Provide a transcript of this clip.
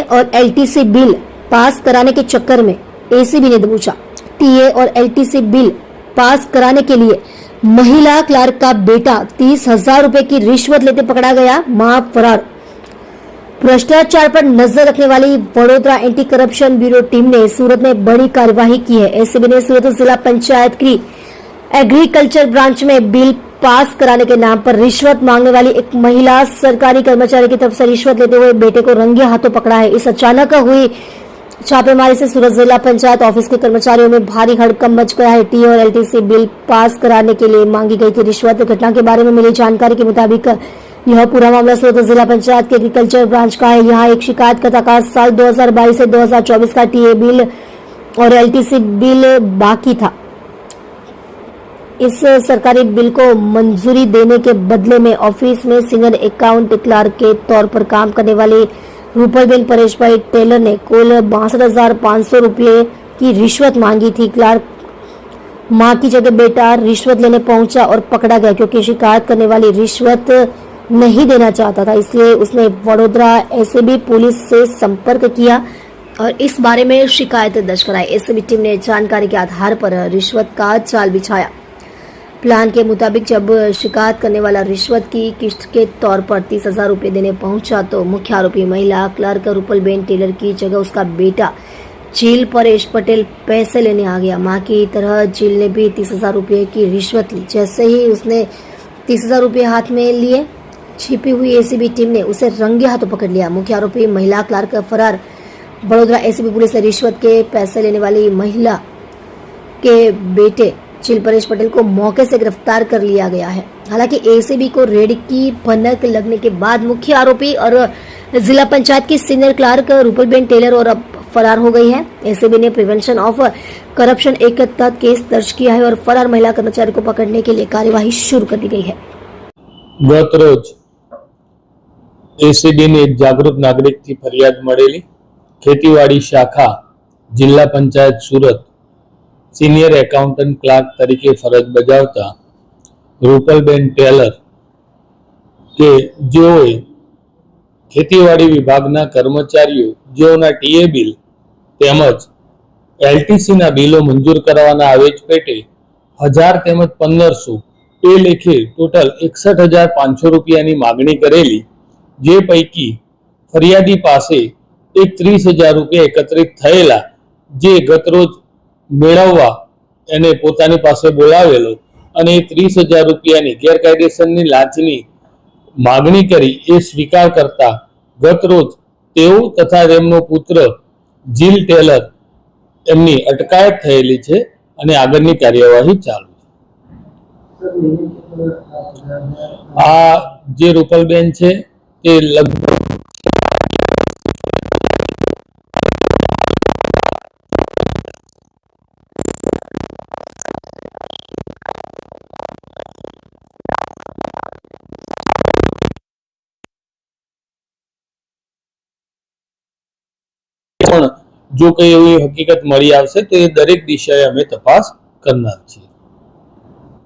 और LTC bill pass कराने के चक्कर में एसीबी ने दबोचा। टीए और एलटीसी बिल पास कराने के लिए महिला क्लर्क का बेटा 30,000 रुपए की रिश्वत लेते पकड़ा गया, मां फरार। भ्रष्टाचार पर नजर रखने वाली Vadodara anti corruption bureau team ने सूरत में बड़ी कार्यवाही की है। एसीबी ने सूरत जिला पंचायत की एग्रीकल्चर ब्रांच में बिल पास कराने के नाम पर रिश्वत मांगने वाली एक महिला सरकारी कर्मचारी की तरफ से रिश्वत लेते हुए बेटे को रंगे हाथों पकड़ा है। इस अचानक हुई छापेमारी से सूरत जिला पंचायत ऑफिस के कर्मचारियों में भारी हड़कंप मच गया है। टी और एलटीसी बिल पास कराने के लिए मांगी गई थी रिश्वत। घटना के बारे में मिली जानकारी के मुताबिक यह पूरा मामला सूरत जिला पंचायत के एग्रीकल्चर ब्रांच का है। यहाँ एक शिकायतकर्ता का साल 2022 से 2024 का टीए बिल और एलटीसी बिल बाकी था। इस सरकारी बिल को मंजूरी देने के बदले में ऑफिस में सीनियर अकाउंट क्लर्क के तौर पर काम करने वाले रूपलबेन परेश भाई टेलर ने कुल 62,500 रुपये की रिश्वत मांगी थी। क्लर्क मां की जगह बेटा रिश्वत लेने पहुंचा और पकड़ा गया क्योंकि शिकायत करने वाली रिश्वत नहीं देना चाहता था। इसलिए उसने वडोदरा एसीबी पुलिस से संपर्क किया और इस बारे में शिकायत दर्ज कराई। एसीबी टीम ने जानकारी के आधार पर रिश्वत का जाल बिछाया। प्लान के मुताबिक जब शिकायत करने वाला रिश्वत की किस्त के तौर पर 30,000 रुपये देने पहुंचा तो मुख्य आरोपी महिला क्लर्क रूपलबेन टेलर की जगह उसका बेटा झील परेश पटेल पैसे लेने आ गया। मां की तरह झील ने भी 30,000 रुपये की रिश्वत ली। जैसे ही उसने 30,000 रुपये हाथ में लिए, छिपी हुई एसीबी टीम ने उसे रंगे हाथों पकड़ लिया। मुख्य आरोपी महिला क्लर्क फरार। वडोदरा एसीबी पुलिस ने रिश्वत के पैसे लेने वाली महिला के बेटे झील परेश पटेल को मौके से गिरफ्तार कर लिया गया है। हालांकि एसीबी को रेड की भनक लगने के बाद मुख्य आरोपी और जिला पंचायत की सीनियर क्लर्क रूपलबेन टेलर और अब फरार हो गई है। एसीबी ने प्रिवेंशन ऑफ करप्शन एक्ट के तहत केस दर्ज किया है और फरार महिला कर्मचारी को पकड़ने के लिए कार्यवाही शुरू कर दी गई है। गत रोज एसीबी ने एक जागरूक नागरिक की फरियाद मळेली। खेतीवाड़ी शाखा जिला पंचायत सूरत सीनियर एकाउंटન્ટ क्लार्क तरीके फरज बजावता रूपलबेन टेलर के जेओए खेतीवाड़ी विभागना कर्मचारीओ जेओना टीए बिल तेमज एलटीसी ना बिलो मंजूर करवाना आवेज पेटे 1000 तेमज 1500 पे लेखे टोटल 61,500 रुपयानी मागणी करेली। जे पैकी फरियादी पासे एक 30,000 रुपया एकत्रित थयेला जे गतरोज मेळववा એને પોતાની પાસે બોલાવેલો અને 30,000 રૂપિયાની ગેરકાયદેસરની લાંચની માગણી કરી એ સ્વીકાર કરતા ગત રોજ તેઓ તથા તેમનો પુત્ર જીલ ટેલર એમની અટકાયત થયેલી છે અને આગળની કાર્યવાહી ચાલુ છે। આ જે રૂપલબેન છે તે લગભગ जो कई एवी हकीकत मળી આવશે તો એ દરેક દિશાએ અમે તપાસ કરનાર છીએ।